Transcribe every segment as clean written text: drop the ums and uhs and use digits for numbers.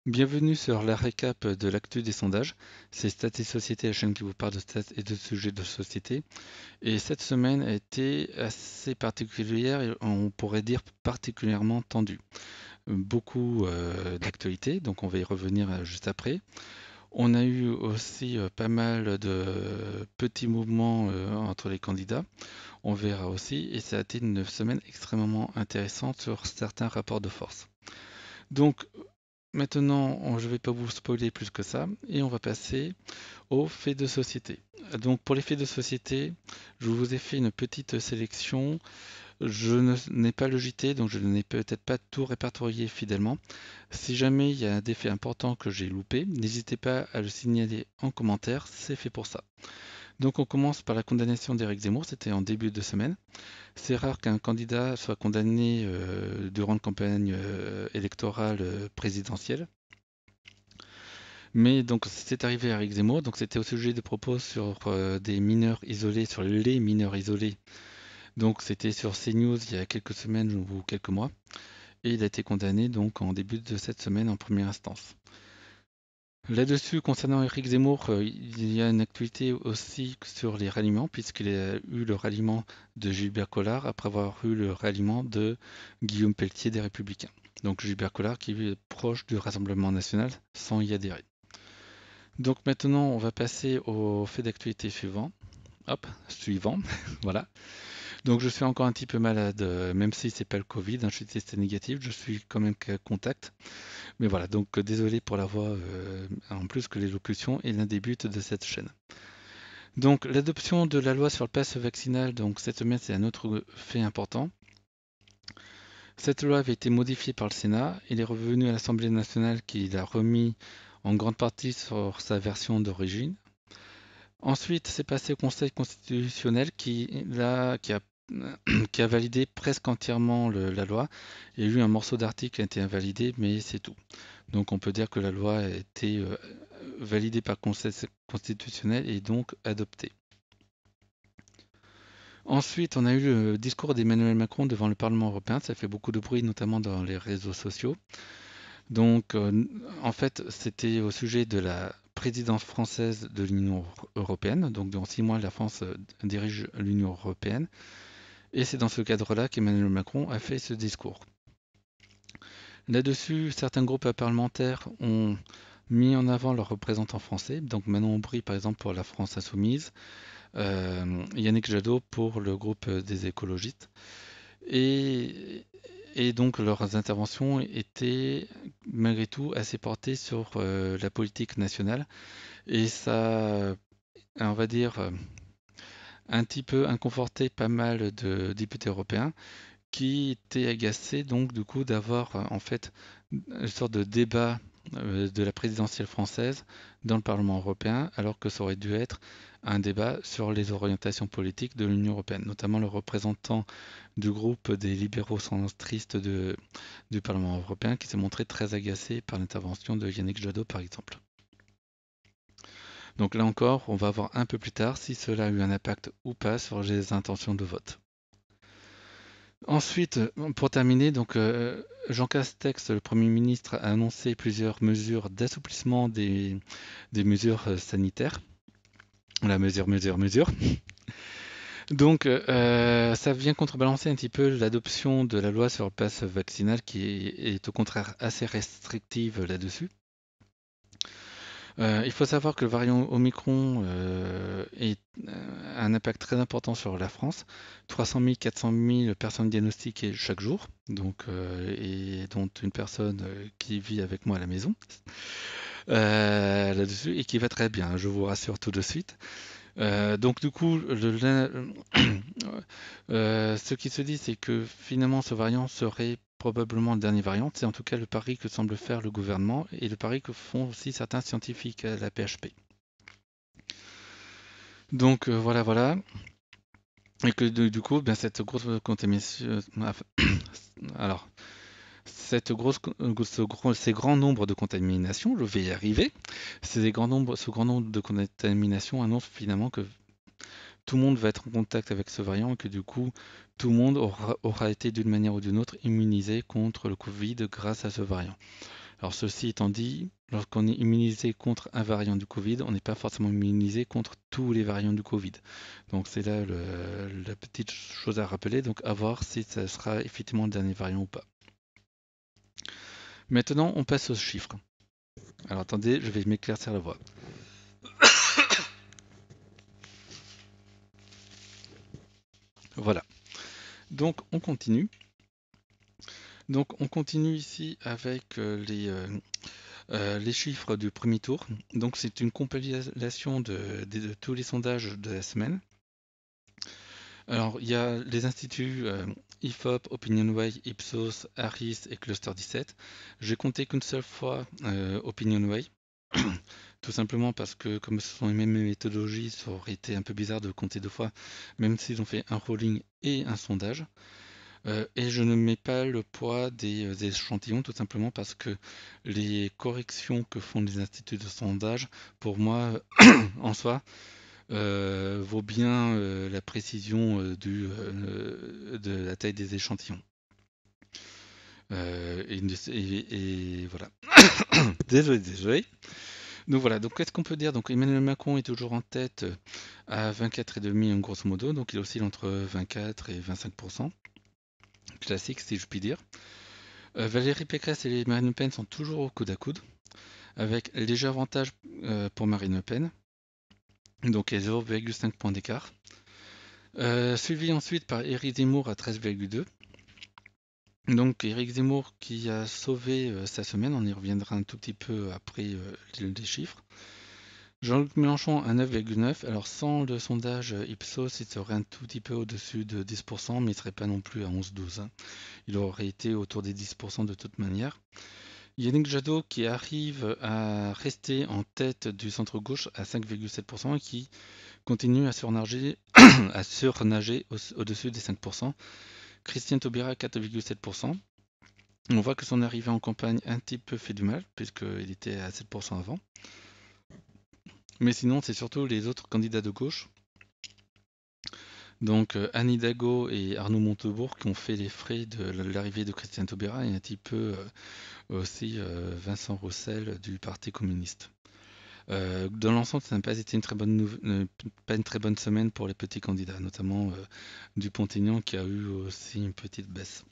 Bienvenue sur la récap de l'actu des sondages. C'est Stats et Société, la chaîne qui vous parle de stats et de sujets de société. Et cette semaine a été assez particulière et on pourrait dire particulièrement tendue. Beaucoup d'actualités, donc on va y revenir juste après. On a eu aussi pas mal de petits mouvements entre les candidats. On verra aussi. Et ça a été une semaine extrêmement intéressante sur certains rapports de force. Donc maintenant, je ne vais pas vous spoiler plus que ça, et on va passer aux faits de société. Donc pour les faits de société, je vous ai fait une petite sélection. N'ai pas le JT, donc je n'ai peut-être pas tout répertorié fidèlement. Si jamais il y a des faits importants que j'ai loupés, n'hésitez pas à le signaler en commentaire, c'est fait pour ça. Donc on commence par la condamnation d'Éric Zemmour, c'était en début de semaine. C'est rare qu'un candidat soit condamné durant une campagne électorale présidentielle. Mais donc c'est arrivé à Eric Zemmour, donc c'était au sujet de propos sur des mineurs isolés, sur les mineurs isolés. Donc c'était sur CNews il y a quelques semaines ou quelques mois. Et il a été condamné donc en début de cette semaine en première instance. Là-dessus, concernant Eric Zemmour, il y a une actualité aussi sur les ralliements, puisqu'il a eu le ralliement de Gilbert Collard après avoir eu le ralliement de Guillaume Pelletier des Républicains. Donc Gilbert Collard qui est proche du Rassemblement national sans y adhérer. Donc maintenant, on va passer au fait d'actualité suivant. Hop, suivant, voilà. Donc je suis encore un petit peu malade, même si c'est pas le Covid, hein, je suis testé négatif, je suis quand même qu'à contact. Mais voilà, donc désolé pour la voix, en plus que l'élocution est l'un des buts de cette chaîne. Donc l'adoption de la loi sur le pass vaccinal, donc cette semaine, c'est un autre fait important. Cette loi avait été modifiée par le Sénat, il est revenu à l'Assemblée nationale qui l'a remis en grande partie sur sa version d'origine. Ensuite, c'est passé au Conseil constitutionnel qui a validé presque entièrement la loi. Il y a eu un morceau d'article qui a été invalidé, mais c'est tout. Donc on peut dire que la loi a été validée par le Conseil constitutionnel et donc adoptée. Ensuite, on a eu le discours d'Emmanuel Macron devant le Parlement européen. Ça fait beaucoup de bruit, notamment dans les réseaux sociaux. Donc, en fait, c'était au sujet de la présidence française de l'Union européenne. Donc, dans 6 mois, la France dirige l'Union européenne. Et c'est dans ce cadre-là qu'Emmanuel Macron a fait ce discours. Là-dessus, certains groupes parlementaires ont mis en avant leurs représentants français. Donc, Manon Aubry, par exemple, pour la France insoumise. Yannick Jadot pour le groupe des écologistes. Et, et donc leurs interventions étaient malgré tout assez portées sur la politique nationale. Et ça, on va dire, un petit peu inconforté pas mal de députés européens qui étaient agacés donc du coup d'avoir en fait une sorte de débat de la présidentielle française dans le Parlement européen, alors que ça aurait dû être un débat sur les orientations politiques de l'Union européenne, notamment le représentant du groupe des libéraux centristes du Parlement européen qui s'est montré très agacé par l'intervention de Yannick Jadot par exemple. Donc là encore, on va voir un peu plus tard si cela a eu un impact ou pas sur les intentions de vote. Ensuite, pour terminer, donc Jean Castex, le Premier ministre, a annoncé plusieurs mesures d'assouplissement des mesures sanitaires. La mesure. Donc, ça vient contrebalancer un petit peu l'adoption de la loi sur le pass vaccinal qui est au contraire assez restrictive là-dessus. Il faut savoir que le variant Omicron a un impact très important sur la France. 300 000, 400 000 personnes diagnostiquées chaque jour, donc, et dont une personne qui vit avec moi à la maison là-dessus et qui va très bien, je vous rassure tout de suite. Donc du coup, ce qui se dit, c'est que finalement ce variant serait probablement le dernier variant. C'est en tout cas le pari que semble faire le gouvernement et le pari que font aussi certains scientifiques à la PHP. Donc voilà. Et que du coup, ben, cette grosse contamination, alors ces grands nombres de contaminations, je vais y arriver. Ce grand nombre de contaminations annonce finalement que tout le monde va être en contact avec ce variant et que du coup, tout le monde aura été d'une manière ou d'une autre immunisé contre le Covid grâce à ce variant. Alors ceci étant dit, lorsqu'on est immunisé contre un variant du Covid, on n'est pas forcément immunisé contre tous les variants du Covid. Donc c'est là la petite chose à rappeler, donc à voir si ça sera effectivement le dernier variant ou pas. Maintenant, on passe aux chiffres. Alors attendez, je vais m'éclaircir la voix. Voilà. Donc on continue. Donc on continue ici avec les chiffres du premier tour. Donc c'est une compilation de tous les sondages de la semaine. Alors il y a les instituts IFOP, OpinionWay, Ipsos, Harris et Cluster 17. J'ai compté qu'une seule fois OpinionWay. Tout simplement parce que comme ce sont les mêmes méthodologies, ça aurait été un peu bizarre de compter deux fois, même s'ils ont fait un rolling et un sondage. Et je ne mets pas le poids des échantillons, tout simplement parce que les corrections que font les instituts de sondage, pour moi, en soi, vaut bien la précision de la taille des échantillons. Et voilà. Désolé. Donc voilà, donc qu'est-ce qu'on peut dire? Donc Emmanuel Macron est toujours en tête à 24,5 grosso modo, donc il oscille entre 24 et 25%. Classique si je puis dire. Valérie Pécresse et Marine Le Pen sont toujours au coude à coude, avec léger avantage pour Marine Le Pen, donc 0,5 points d'écart. Suivi ensuite par Éric Zemmour à 13,2. Donc Éric Zemmour qui a sauvé sa semaine, on y reviendra un tout petit peu après les chiffres. Jean-Luc Mélenchon à 9,9. Alors sans le sondage Ipsos, il serait un tout petit peu au-dessus de 10%, mais il ne serait pas non plus à 11-12. Hein. Il aurait été autour des 10% de toute manière. Yannick Jadot qui arrive à rester en tête du centre-gauche à 5,7% et qui continue à surnager, au-dessus des 5%. Christiane Taubira 4,7%. On voit que son arrivée en campagne un petit peu fait du mal, puisqu'il était à 7% avant. Mais sinon, c'est surtout les autres candidats de gauche. Donc Anne Hidalgo et Arnaud Montebourg qui ont fait les frais de l'arrivée de Christiane Taubira et un petit peu aussi Vincent Roussel du Parti communiste. Dans l'ensemble, ça n'a pas été pas une très bonne semaine pour les petits candidats, notamment Dupont-Aignan qui a eu aussi une petite baisse.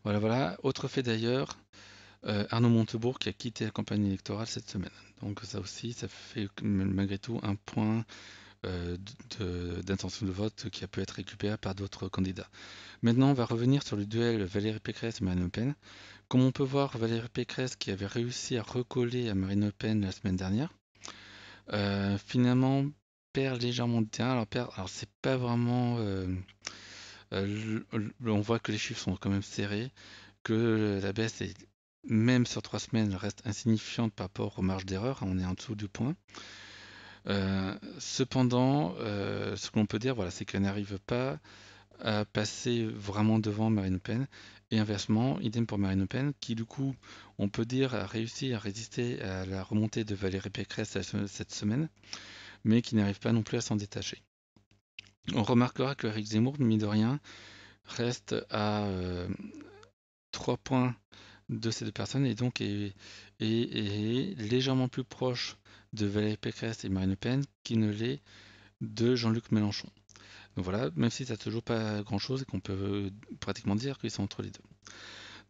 Voilà. Autre fait d'ailleurs, Arnaud Montebourg qui a quitté la campagne électorale cette semaine. Donc ça aussi, ça fait malgré tout un point d'intention de vote qui a pu être récupéré par d'autres candidats. Maintenant, on va revenir sur le duel Valérie Pécresse et Marine Le Pen. Comme on peut voir, Valérie Pécresse qui avait réussi à recoller à Marine Le Pen la semaine dernière, finalement perd légèrement de terrain. Alors c'est pas vraiment... on voit que les chiffres sont quand même serrés, que la baisse est, même sur 3 semaines, reste insignifiante par rapport aux marges d'erreur. On est en dessous du point. Cependant, ce qu'on peut dire, voilà, c'est qu'elle n'arrive pas à passer vraiment devant Marine Le Pen. Et inversement, idem pour Marine Le Pen, qui du coup, on peut dire, a réussi à résister à la remontée de Valérie Pécresse cette semaine, mais qui n'arrive pas non plus à s'en détacher. On remarquera que Éric Zemmour, mine de rien, reste à 3 points de ces deux personnes et donc est légèrement plus proche de Valérie Pécresse et Marine Le Pen qu'il ne l'est de Jean-Luc Mélenchon. Donc voilà, même si ça ne se joue pas grand-chose et qu'on peut pratiquement dire qu'ils sont entre les deux.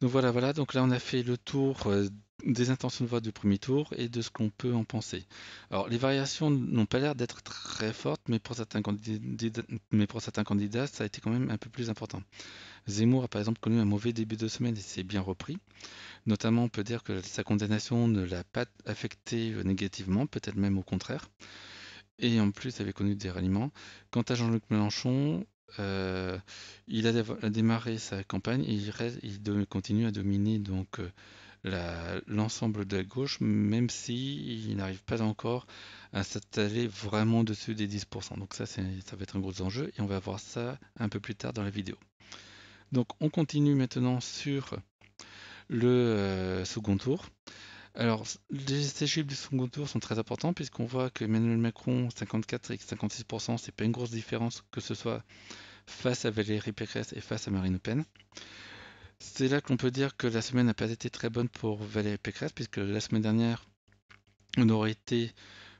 Donc voilà, donc là on a fait le tour des intentions de vote du premier tour et de ce qu'on peut en penser. Alors les variations n'ont pas l'air d'être très fortes, mais pour certains candidats, ça a été quand même un peu plus important. Zemmour a par exemple connu un mauvais début de semaine et s'est bien repris. Notamment, on peut dire que sa condamnation ne l'a pas affecté négativement, peut-être même au contraire. Et en plus, il avait connu des ralliements. Quant à Jean-Luc Mélenchon, il a démarré sa campagne et il continue à dominer donc l'ensemble de la gauche, même si il n'arrive pas encore à s'installer vraiment dessus des 10%. Donc ça va être un gros enjeu et on va voir ça un peu plus tard dans la vidéo. Donc on continue maintenant sur le second tour. Alors, ces chiffres du second tour sont très importants puisqu'on voit que Emmanuel Macron, 54 et 56%, c'est pas une grosse différence que ce soit face à Valérie Pécresse et face à Marine Le Pen. C'est là qu'on peut dire que la semaine n'a pas été très bonne pour Valérie Pécresse, puisque la semaine dernière, on aurait été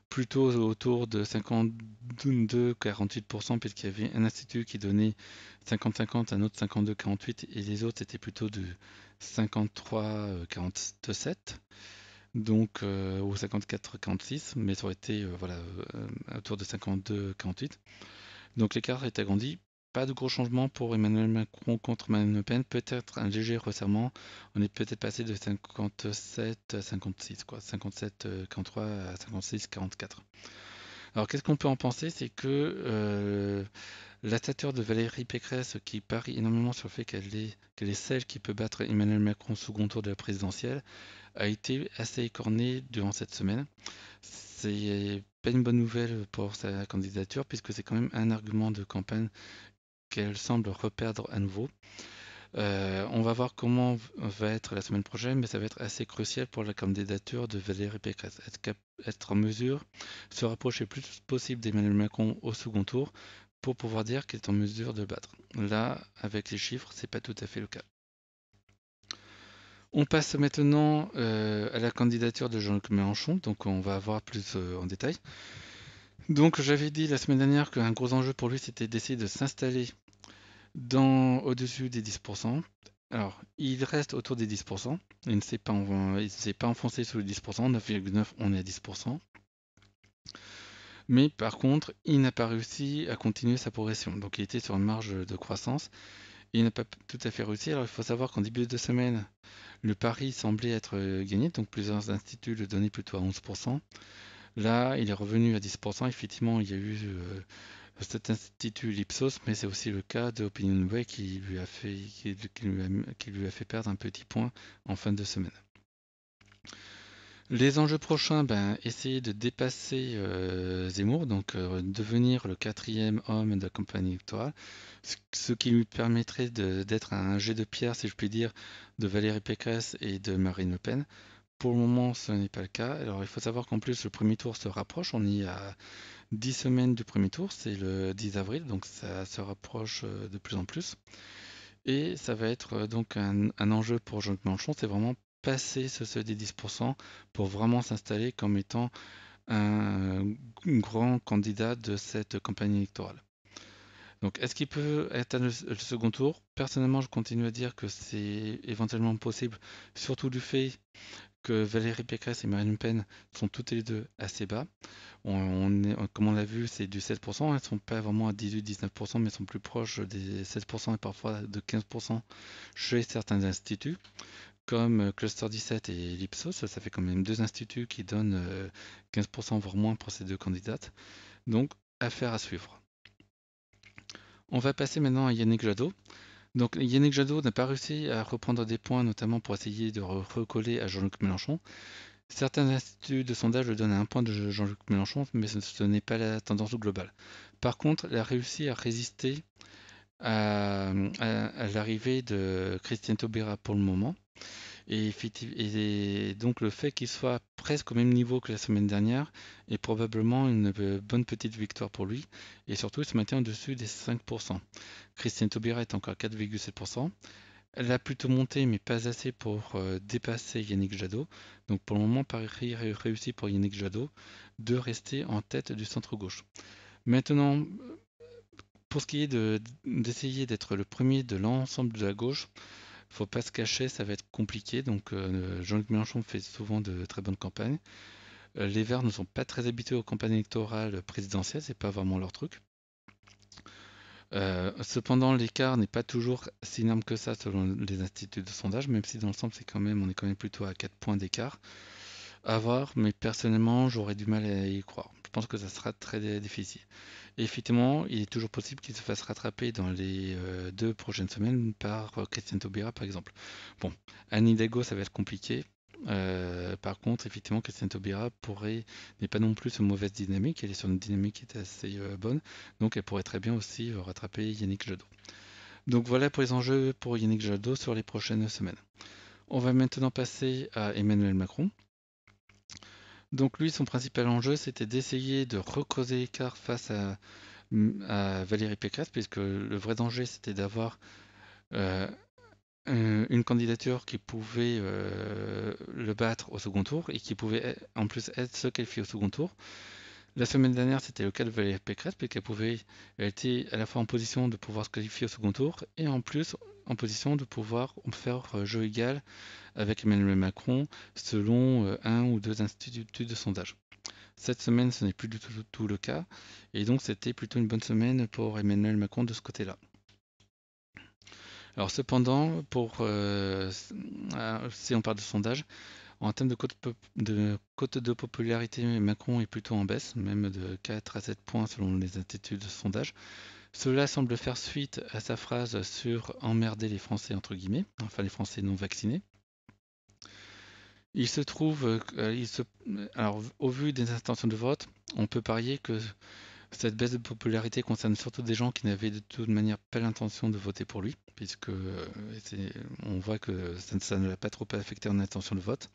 plutôt autour de 52-48%, puisqu'il y avait un institut qui donnait 50-50, un autre 52-48, et les autres c'était plutôt de 53-47, donc ou 54-46, mais ça aurait été voilà, autour de 52-48. Donc l'écart est agrandi. Pas de gros changements pour Emmanuel Macron contre Marine Le Pen. Peut-être un léger resserrement. On est peut-être passé de 57 à 56, quoi. 57 43 à 56 44. Alors qu'est-ce qu'on peut en penser? C'est que la stature de Valérie Pécresse, qui parie énormément sur le fait qu'elle est celle qui peut battre Emmanuel Macron au second tour de la présidentielle, a été assez écornée durant cette semaine. C'est pas une bonne nouvelle pour sa candidature, puisque c'est quand même un argument de campagne qu'elle semble reperdre à nouveau. On va voir comment va être la semaine prochaine, mais ça va être assez crucial pour la candidature de Valérie Pécresse. Être en mesure de se rapprocher le plus possible d'Emmanuel Macron au second tour pour pouvoir dire qu'elle est en mesure de le battre. Là, avec les chiffres, c'est pas tout à fait le cas. On passe maintenant à la candidature de Jean-Luc Mélenchon, donc on va voir plus en détail. Donc j'avais dit la semaine dernière qu'un gros enjeu pour lui c'était d'essayer de s'installer au-dessus des 10%. Alors il reste autour des 10%, il ne s'est pas enfoncé sous les 10%, 9,9 on est à 10%. Mais par contre il n'a pas réussi à continuer sa progression, donc il était sur une marge de croissance, et il n'a pas tout à fait réussi. Alors il faut savoir qu'en début de semaine, le pari semblait être gagné, donc plusieurs instituts le donnaient plutôt à 11%. Là, il est revenu à 10%. Effectivement, il y a eu cet institut l'Ipsos, mais c'est aussi le cas de Opinionway qui lui a fait perdre un petit point en fin de semaine. Les enjeux prochains, essayer de dépasser Zemmour, donc devenir le quatrième homme de la campagne électorale, ce qui lui permettrait d'être un jet de pierre, si je puis dire, de Valérie Pécresse et de Marine Le Pen. Pour le moment, ce n'est pas le cas. Alors, il faut savoir qu'en plus, le premier tour se rapproche. On y a 10 semaines du premier tour, c'est le 10 avril, donc ça se rapproche de plus en plus. Et ça va être donc un enjeu pour Jean-Luc Mélenchon, c'est vraiment passer ce seuil des 10% pour vraiment s'installer comme étant un grand candidat de cette campagne électorale. Donc, est-ce qu'il peut être le second tour? Personnellement, je continue à dire que c'est éventuellement possible, surtout du fait que Valérie Pécresse et Marine Le Pen sont toutes les deux assez bas. Comme on l'a vu, c'est du 7%. Elles ne sont pas vraiment à 18-19%, mais sont plus proches des 16% et parfois de 15% chez certains instituts, comme Cluster 17 et l'Ipsos. Ça fait quand même deux instituts qui donnent 15% voire moins pour ces deux candidates. Donc, affaire à suivre. On va passer maintenant à Yannick Jadot. Donc Yannick Jadot n'a pas réussi à reprendre des points, notamment pour essayer de recoller à Jean-Luc Mélenchon. Certains instituts de sondage le donnent à un point de Jean-Luc Mélenchon, mais ce n'est pas la tendance globale. Par contre, il a réussi à résister à l'arrivée de Christiane Taubira pour le moment. Et donc le fait qu'il soit presque au même niveau que la semaine dernière est probablement une bonne petite victoire pour lui. Et surtout, il se maintient au-dessus des 5%. Christiane Taubira est encore à 4,7%. Elle a plutôt monté, mais pas assez pour dépasser Yannick Jadot. Donc pour le moment, Paris réussi pour Yannick Jadot de rester en tête du centre-gauche. Maintenant, pour ce qui est d'essayer d'être le premier de l'ensemble de la gauche, faut pas se cacher, ça va être compliqué. Donc Jean-Luc Mélenchon fait souvent de très bonnes campagnes. Les Verts ne sont pas très habitués aux campagnes électorales présidentielles, c'est pas vraiment leur truc. Cependant, l'écart n'est pas toujours si énorme que ça selon les instituts de sondage, même si dans l'ensemble on est quand même plutôt à 4 points d'écart. À voir, mais personnellement, j'aurais du mal à y croire. Je pense que ça sera très difficile. Et effectivement, il est toujours possible qu'il se fasse rattraper dans les 2 prochaines semaines par Christiane Taubira, par exemple. Bon, Anne Hidalgo, ça va être compliqué. Par contre, effectivement, Christiane Taubira n'est pas non plus une mauvaise dynamique, elle est sur une dynamique qui est assez bonne, donc elle pourrait très bien aussi rattraper Yannick Jadot. Donc voilà pour les enjeux pour Yannick Jadot sur les prochaines semaines. On va maintenant passer à Emmanuel Macron. Donc lui, son principal enjeu, c'était d'essayer de recreuser l'écart face à Valérie Pécresse, puisque le vrai danger, c'était d'avoir euh, une candidature qui pouvait le battre au second tour et qui pouvait en plus se qualifier au second tour. La semaine dernière, c'était le cas de Valérie Pécresse, elle était à la fois en position de pouvoir se qualifier au second tour et en plus en position de pouvoir faire jeu égal avec Emmanuel Macron selon un ou deux instituts de sondage. Cette semaine, ce n'est plus du tout le cas et donc c'était plutôt une bonne semaine pour Emmanuel Macron de ce côté-là. Alors cependant, si on parle de sondage, en termes de cote de popularité, Macron est plutôt en baisse, même de 4 à 7 points selon les instituts de sondage. Cela semble faire suite à sa phrase sur emmerder les Français, entre guillemets, enfin les Français non vaccinés. Il se trouve, alors au vu des intentions de vote, on peut parier que cette baisse de popularité concerne surtout des gens qui n'avaient de toute manière pas l'intention de voter pour lui, puisque on voit que ça ne l'a pas trop affecté en intention de vote.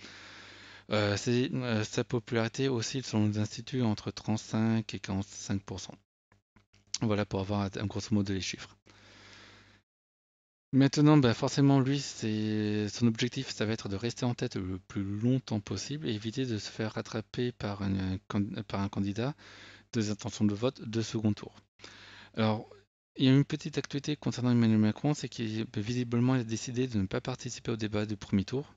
Sa popularité oscille selon les instituts entre 35 et 45%. Voilà pour avoir un grosso modo les chiffres. Maintenant, forcément, lui, son objectif, ça va être de rester en tête le plus longtemps possible et éviter de se faire rattraper par un candidat des intentions de vote de second tour. Alors, il y a une petite actualité concernant Emmanuel Macron, c'est qu'il visiblement il a décidé de ne pas participer au débat du premier tour.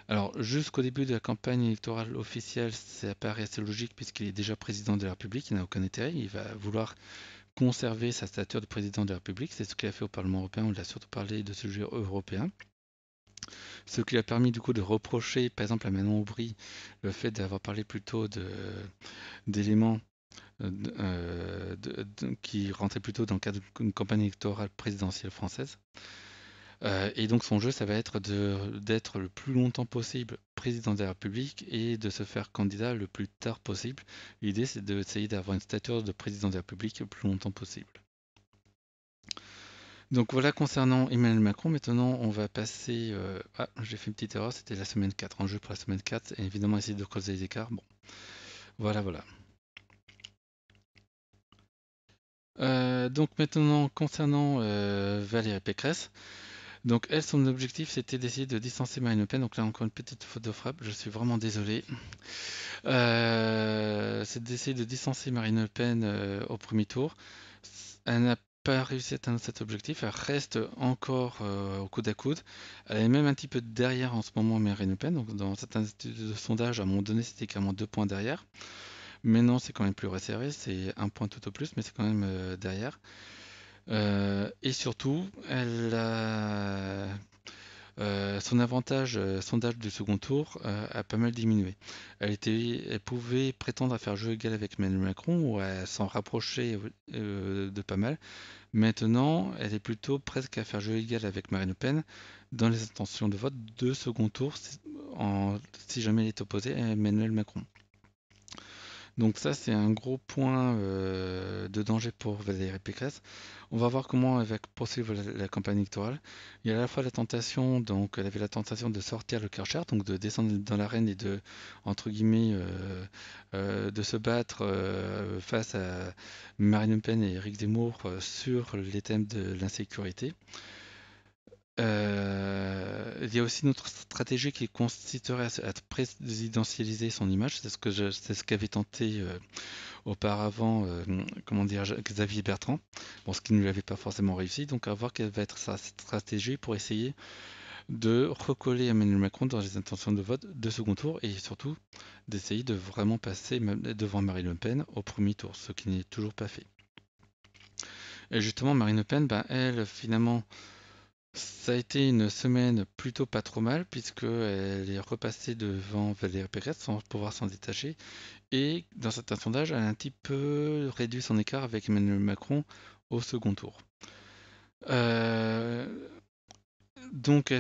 Alors, jusqu'au début de la campagne électorale officielle, ça paraît assez logique puisqu'il est déjà président de la République, il n'a aucun intérêt, il va vouloir conserver sa stature de président de la République, c'est ce qu'il a fait au Parlement européen, où il a surtout parlé de sujets européens. Ce qui a permis du coup de reprocher, par exemple à Manon Aubry, le fait d'avoir parlé plutôt d'éléments qui rentraient plutôt dans le cadre d'une campagne électorale présidentielle française. Et donc son jeu, ça va être d'être le plus longtemps possible président de la République et de se faire candidat le plus tard possible. L'idée, c'est d'essayer d'avoir une stature de président de la République le plus longtemps possible. Donc voilà concernant Emmanuel Macron. Maintenant, on va passer... j'ai fait une petite erreur, c'était la semaine 4. En jeu pour la semaine 4, et évidemment essayer de creuser les écarts. Bon, voilà. Donc maintenant, concernant Valérie Pécresse, donc elle, son objectif, c'était d'essayer de distancer Marine Le Pen. Donc là, encore une petite faute de frappe, je suis vraiment désolé. C'est d'essayer de distancer Marine Le Pen au premier tour. Elle n'a pas réussi à atteindre cet objectif. Elle reste encore au coude à coude. Elle est même un petit peu derrière en ce moment Marine Le Pen. Donc dans certains instituts de sondage, à un moment donné, c'était carrément 2 points derrière. Maintenant, c'est quand même plus resserré. C'est un point tout au plus, mais c'est quand même derrière. Et surtout, son avantage sondage du second tour a pas mal diminué. Elle pouvait prétendre à faire jeu égal avec Emmanuel Macron ou à s'en rapprocher de pas mal. Maintenant, elle est plutôt presque à faire jeu égal avec Marine Le Pen dans les intentions de vote de second tour si jamais elle est opposée à Emmanuel Macron. Donc ça, c'est un gros point de danger pour Valérie Pécresse. On va voir comment elle va poursuivre la campagne électorale. Il y a à la fois la tentation, donc elle avait la tentation de sortir le Karcher, donc de descendre dans l'arène et de, entre guillemets, de se battre face à Marine Le Pen et Éric Zemmour sur les thèmes de l'insécurité. Il y a aussi notre stratégie qui consisterait à présidentialiser son image. C'est ce qu'avait tenté auparavant, comment dire, Xavier Bertrand. Bon, ce qui ne lui avait pas forcément réussi. Donc, à voir quelle va être sa stratégie pour essayer de recoller Emmanuel Macron dans les intentions de vote de second tour et surtout d'essayer de vraiment passer devant Marine Le Pen au premier tour, ce qui n'est toujours pas fait. Et justement, Marine Le Pen, elle, finalement, ça a été une semaine plutôt pas trop mal, puisqu'elle est repassée devant Valérie Pécresse sans pouvoir s'en détacher. Et dans certains sondages, elle a un petit peu réduit son écart avec Emmanuel Macron au second tour. Euh, donc,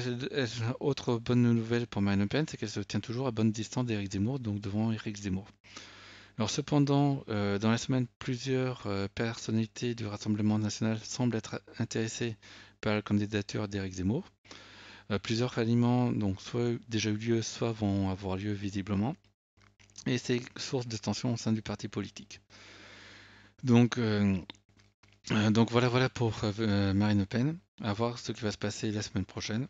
autre bonne nouvelle pour Marine Le Pen, c'est qu'elle se tient toujours à bonne distance d'Éric Zemmour, donc devant Éric Zemmour. Alors cependant, dans la semaine, plusieurs personnalités du Rassemblement national semblent être intéressées par la candidature d'Éric Zemmour. Plusieurs ralliements, donc soit déjà eu lieu, soit vont avoir lieu visiblement. Et c'est source de tension au sein du parti politique. Donc voilà pour Marine Le Pen. À voir ce qui va se passer la semaine prochaine.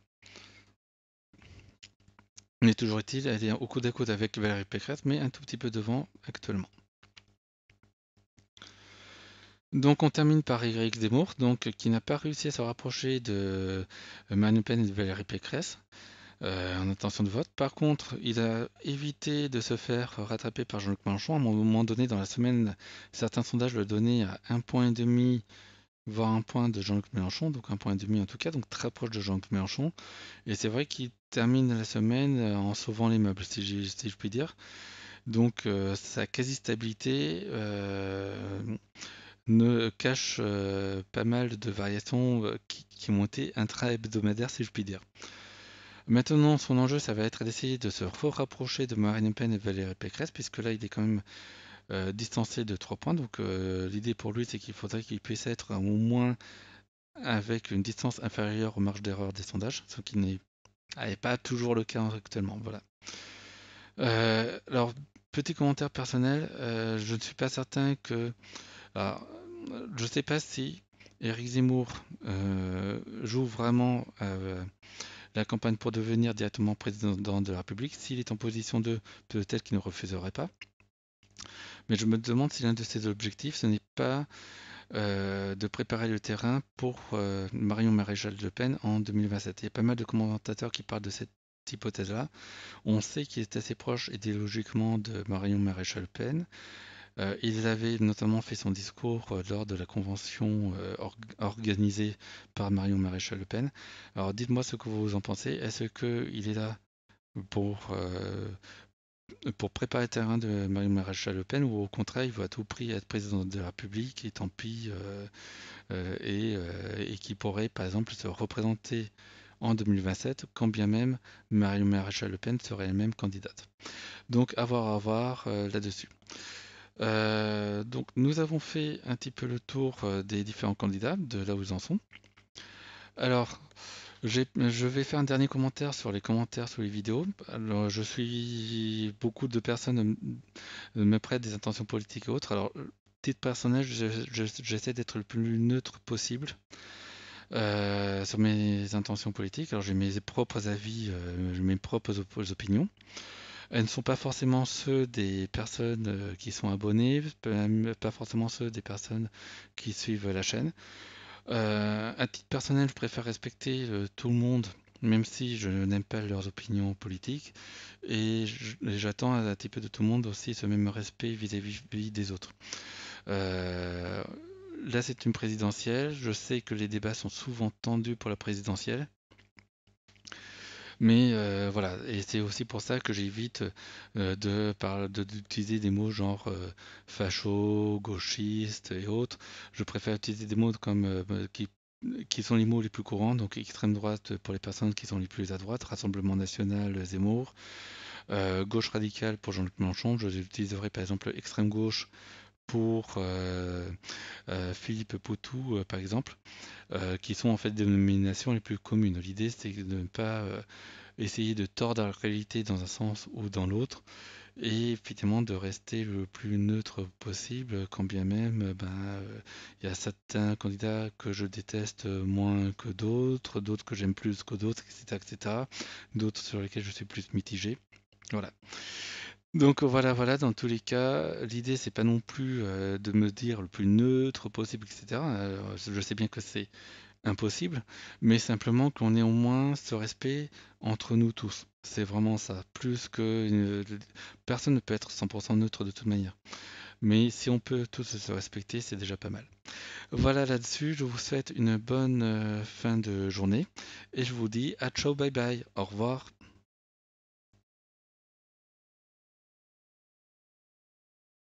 Mais toujours est-il, elle est au coude à coude avec Valérie Pécresse, mais un tout petit peu devant actuellement. Donc on termine par Éric Zemmour, donc, qui n'a pas réussi à se rapprocher de Marine Le Pen et de Valérie Pécresse en intention de vote. Par contre, il a évité de se faire rattraper par Jean-Luc Mélenchon. À un moment donné, dans la semaine, certains sondages le donnaient à 1,5 point, voire un point de Jean-Luc Mélenchon, donc 1,5 point en tout cas, donc très proche de Jean-Luc Mélenchon. Et c'est vrai qu'il termine la semaine en sauvant les meubles, si je puis dire. Donc sa quasi-stabilité ne cache pas mal de variations qui ont été intra-hebdomadaires, si je puis dire. Maintenant, son enjeu, ça va être d'essayer de se rapprocher de Marine Le Pen et de Valérie Pécresse, puisque là, il est quand même distancé de 3 points. Donc, l'idée pour lui, c'est qu'il faudrait qu'il puisse être au moins avec une distance inférieure aux marges d'erreur des sondages, ce qui n'est pas toujours le cas actuellement. Voilà. Alors, petit commentaire personnel, je ne suis pas certain que. Alors, je ne sais pas si Éric Zemmour joue vraiment la campagne pour devenir directement président de la République. S'il est en position 2, peut-être qu'il ne refuserait pas. Mais je me demande si l'un de ses objectifs, ce n'est pas de préparer le terrain pour Marion Maréchal Le Pen en 2027. Il y a pas mal de commentateurs qui parlent de cette hypothèse-là. On sait qu'il est assez proche idéologiquement de Marion Maréchal Le Pen. Il avait notamment fait son discours lors de la convention organisée par Marion Maréchal Le Pen. Alors dites-moi ce que vous en pensez. Est-ce qu'il est là pour, euh, pour préparer le terrain de Marion Maréchal Le Pen ou au contraire il veut à tout prix être président de la République et tant pis et qui pourrait par exemple se représenter en 2027 quand bien même Marion Maréchal Le Pen serait elle-même candidate. Donc à voir là-dessus. Donc nous avons fait un petit peu le tour des différents candidats, de là où ils en sont. Alors, je vais faire un dernier commentaire sur les commentaires sous les vidéos. Alors, beaucoup de personnes me prêtent des intentions politiques et autres. Alors, titre personnel, j'essaie d'être le plus neutre possible sur mes intentions politiques. Alors, j'ai mes propres avis, mes propres opinions. Elles ne sont pas forcément ceux des personnes qui sont abonnées, pas forcément ceux des personnes qui suivent la chaîne. À titre personnel, je préfère respecter tout le monde, même si je n'aime pas leurs opinions politiques. Et j'attends un petit peu de tout le monde aussi ce même respect vis-à-vis des autres. Euh, Là, c'est une présidentielle. Je sais que les débats sont souvent tendus pour la présidentielle. Mais voilà, et c'est aussi pour ça que j'évite d'utiliser des mots genre facho, gauchiste et autres. Je préfère utiliser des mots comme qui sont les mots les plus courants, donc extrême droite pour les personnes qui sont les plus à droite, Rassemblement national, Zemmour, gauche radicale pour Jean-Luc Mélenchon. Je utiliserai par exemple extrême gauche pour Philippe Poutou, par exemple, qui sont en fait des dénominations les plus communes. L'idée, c'est de ne pas essayer de tordre la réalité dans un sens ou dans l'autre, et effectivement de rester le plus neutre possible, quand bien même il y a certains candidats que je déteste moins que d'autres, d'autres que j'aime plus que d'autres, etc., etc., d'autres sur lesquels je suis plus mitigé. Voilà. Donc voilà, dans tous les cas, l'idée c'est pas non plus de me dire le plus neutre possible, etc. Je sais bien que c'est impossible, mais simplement qu'on ait au moins ce respect entre nous tous. C'est vraiment ça. Plus que personne ne peut être 100% neutre de toute manière. Mais si on peut tous se respecter, c'est déjà pas mal. Voilà là-dessus, je vous souhaite une bonne fin de journée et je vous dis à ciao, bye bye, au revoir.